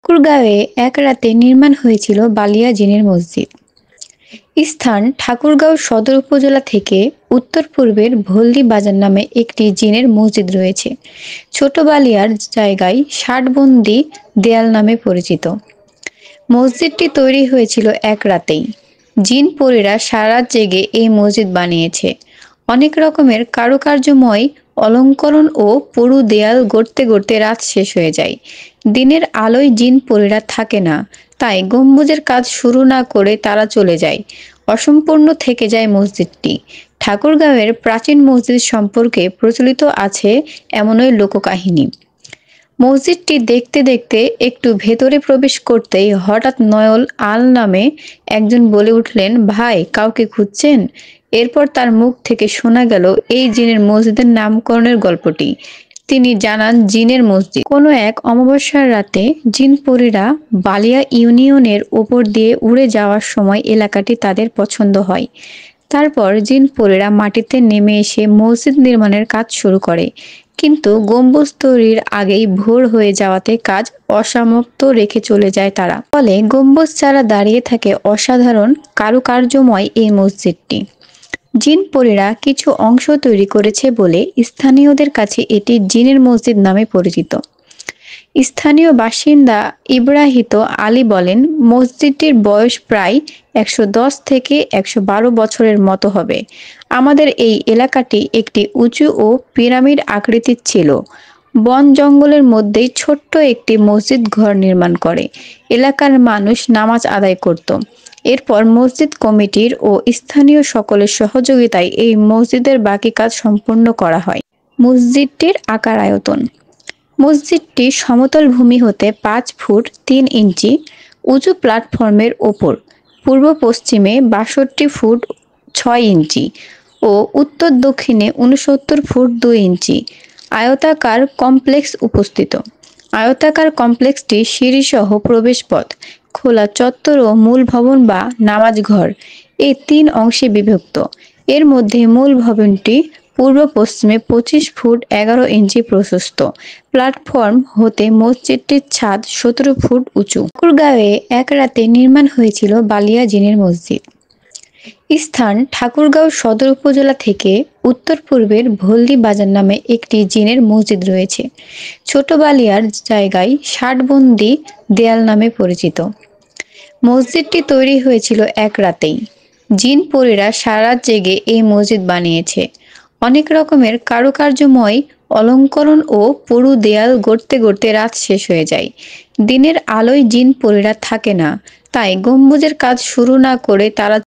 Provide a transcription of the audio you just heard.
ঠাকুরগাঁওয়ে এক রাতে নির্মাণ হয়েছিল বালিয়া জিনের মসজিদ। স্থান ঠাকুরগাঁও সদর উপজেলা থেকে উত্তর-পূর্বের ভল্দি বাজার নামে একটি জিনের মসজিদ রয়েছে। ছোট বালিয়ার জায়গায় ষাটবন্দি দেয়াল নামে পরিচিত। মসজিদটি তৈরি হয়েছিল এক রাতেই। জিন পরীরা সারা জেগে এই মসজিদ বানিয়েছে। অনেক রকমের কারুকার্যময় অলঙ্করণ ও পুরু দেয়াল গড়তে গড়তে রাত শেষ হয়ে যায়। দিনের আলোয় জিন পরীরা থাকে না, তাই গম্বুজের কাজ শুরু না করে তারা চলে যায়। অসম্পূর্ণ থেকে যায় মসজিদটি। ঠাকুরগাঁওয়ের প্রাচীন মসজিদ সম্পর্কে প্রচলিত আছে এমনই লোককাহিনী। মসজিদটি দেখতে দেখতে একটু ভেতরে প্রবেশ করতেই হঠাৎ নয়ল আল নামে একজন বলে উঠলেন, ভাই, কাউকে খুঁজছেন? এরপর তার মুখ থেকে শোনা গেল এই জিনের মসজিদের নামকরণের গল্পটি। তিনি জানান, জিনের মসজিদ। কোনো এক অমাবস্যার রাতে জিনপরীরা বালিয়া ইউনিয়নের ওপর দিয়ে উড়ে যাওয়ার সময় এলাকাটি তাদের পছন্দ হয়। তারপর জিনপরীরা মাটিতে নেমে এসে মসজিদ নির্মাণের কাজ শুরু করে। কিন্তু গম্বুজ তৈরির আগেই ভোর হয়ে যাওয়াতে কাজ অসমাপ্ত রেখে চলে যায় তারা। ফলে গম্বুজ ছাড়া দাঁড়িয়ে থাকে অসাধারণ কারুকার্যময় এই মসজিদটি। জিনপরীরা কিছু অংশ তৈরি করেছে বলে স্থানীয়দের কাছে এটি জিনের মসজিদ নামে পরিচিত। স্থানীয় বাসিন্দা ইব্রাহিত আলী বলেন, মসজিদটির বয়স প্রায় ১১০ থেকে ১১২ বছরের মতো হবে। আমাদের এই এলাকাটি একটি উঁচু ও পিরামিড আকৃতির ছিল। বন জঙ্গলের মধ্যেই ছোট্ট একটি মসজিদ ঘর নির্মাণ করে এলাকার মানুষ নামাজ আদায় করত। এরপর মসজিদ কমিটির ও স্থানীয় সকলের সহযোগিতায় এই মসজিদের বাকি কাজ সম্পূর্ণ করা হয়। মসজিদটির আকার আয়তন। মসজিদটি সমতল ভূমি হতে ৫ ফুট ৩ ইঞ্চি উঁচু প্ল্যাটফর্মের ওপর পূর্ব পশ্চিমে ৬২ ফুট ৬ ইঞ্চি ও উত্তর দক্ষিণে ৬৯ ফুট ২ ইঞ্চি আয়তাকার কমপ্লেক্স উপস্থিত। আয়তাকার কমপ্লেক্সটি সিঁড়িসহ প্রবেশপথ, খোলা চত্বর ও মূল ভবন বা নামাজ ঘর এই ৩ অংশে বিভক্ত। এর মধ্যে মূল ভবনটি পূর্ব পশ্চিমে ২৫ ফুট ১১ ইঞ্চি প্রশস্ত। প্ল্যাটফর্ম হতে মসজিদটির ছাদ ১৭ ফুট উঁচু। ঠাকুরগাঁওয়ে এক রাতে নির্মাণ হয়েছিল বালিয়া জিনের মসজিদ। স্থান ঠাকুরগাঁও সদর উপজেলা থেকে উত্তর-পূর্বের ভল্দি বাজার নামে একটি জিনের মসজিদ রয়েছে। ছোট বালিয়ার জায়গায় ষাটবন্দি দেয়াল নামে পরিচিত। মসজিদটি তৈরি হয়েছিল এক রাতেই। জিন পরীরা সারা জেগে এই মসজিদ বানিয়েছে। অনেক রকমের কারুকার্যময় অলঙ্করণ ও পুরু দেয়াল গড়তে গড়তে রাত শেষ হয়ে যায়। দিনের আলোয় জিন পরীরা থাকে না, তাই গম্বুজের কাজ শুরু না করে তারা